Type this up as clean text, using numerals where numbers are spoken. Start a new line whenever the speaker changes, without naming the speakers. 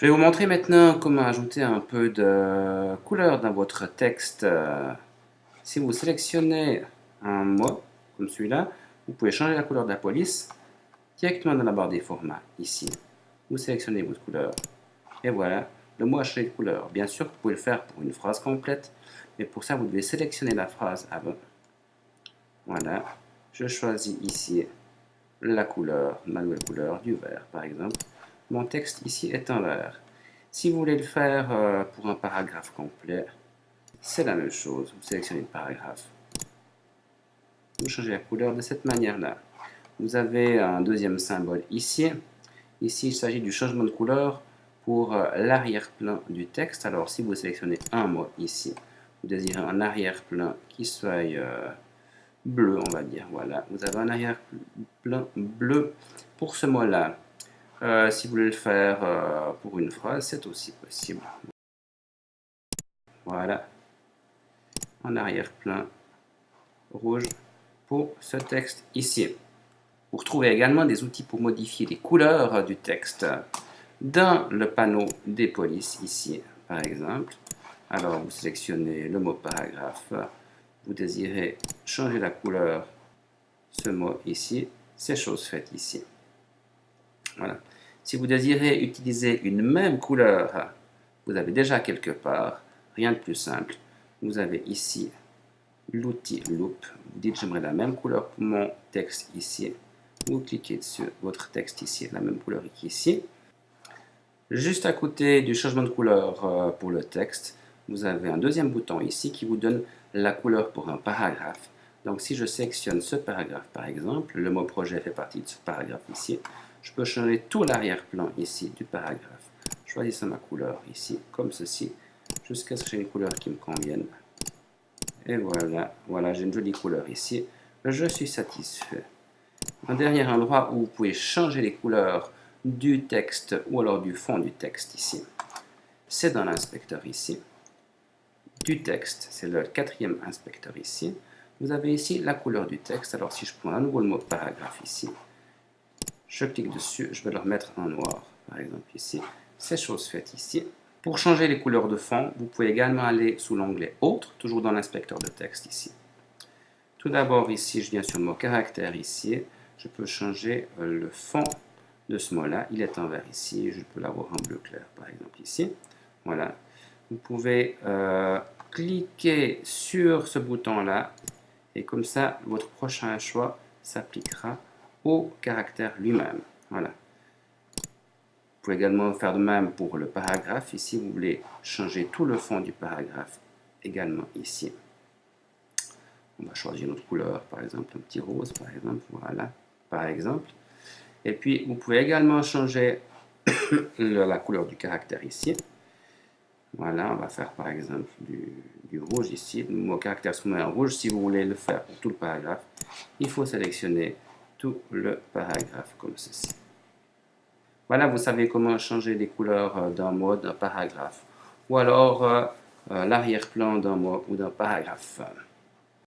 Je vais vous montrer maintenant comment ajouter un peu de couleur dans votre texte. Si vous sélectionnez un mot comme celui-là, vous pouvez changer la couleur de la police directement dans la barre des formats ici. Vous sélectionnez votre couleur et voilà, le mot a changé de couleur. Bien sûr, vous pouvez le faire pour une phrase complète, mais pour ça, vous devez sélectionner la phrase avant. Voilà, je choisis ici la couleur, ma nouvelle couleur du vert par exemple. Mon texte ici est en vert. Si vous voulez le faire pour un paragraphe complet, c'est la même chose. Vous sélectionnez le paragraphe. Vous changez la couleur de cette manière-là. Vous avez un deuxième symbole ici. Ici, il s'agit du changement de couleur pour l'arrière-plan du texte. Alors, si vous sélectionnez un mot ici, vous désirez un arrière-plan qui soit bleu, on va dire. Voilà, vous avez un arrière-plan bleu pour ce mot-là. Si vous voulez le faire pour une phrase, c'est aussi possible. Voilà, en arrière-plan rouge pour ce texte ici. Vous retrouvez également des outils pour modifier les couleurs du texte dans le panneau des polices ici, par exemple. Alors, vous sélectionnez le mot paragraphe. Vous désirez changer la couleur, ce mot ici, c'est chose faite ici. Voilà. Si vous désirez utiliser une même couleur, vous avez déjà quelque part, rien de plus simple. Vous avez ici l'outil Loop. Vous dites j'aimerais la même couleur pour mon texte ici. Vous cliquez dessus, votre texte ici, la même couleur qu'ici. Juste à côté du changement de couleur pour le texte, vous avez un deuxième bouton ici qui vous donne la couleur pour un paragraphe. Donc si je sélectionne ce paragraphe par exemple, le mot projet fait partie de ce paragraphe ici, je peux changer tout l'arrière-plan ici du paragraphe. Choisissez ma couleur ici, comme ceci, jusqu'à ce que j'ai une couleur qui me convienne. Et voilà, voilà, j'ai une jolie couleur ici. Je suis satisfait. Un dernier endroit où vous pouvez changer les couleurs du texte ou alors du fond du texte ici, c'est dans l'inspecteur ici. Du texte, c'est le quatrième inspecteur ici. Vous avez ici la couleur du texte. Alors si je prends à nouveau le mot paragraphe ici, je clique dessus, je vais le remettre en noir, par exemple ici. C'est chose faite ici. Pour changer les couleurs de fond, vous pouvez également aller sous l'onglet Autres, toujours dans l'inspecteur de texte ici. Tout d'abord ici, je viens sur mon caractère ici. Je peux changer le fond de ce mot-là. Il est en vert ici. Je peux l'avoir en bleu clair, par exemple ici. Voilà. Vous pouvez cliquer sur ce bouton-là et comme ça, votre prochain choix s'appliquera au caractère lui-même. Voilà. Vous pouvez également faire de même pour le paragraphe. Ici, vous voulez changer tout le fond du paragraphe également ici. On va choisir une autre couleur, par exemple un petit rose, par exemple. Voilà, par exemple. Et puis, vous pouvez également changer la couleur du caractère ici. Voilà, on va faire par exemple du rouge ici. Le mot caractère se met en rouge. Si vous voulez le faire pour tout le paragraphe, il faut sélectionner tout le paragraphe comme ceci. Voilà, vous savez comment changer les couleurs d'un mot, d'un paragraphe, ou alors l'arrière-plan d'un mot ou d'un paragraphe.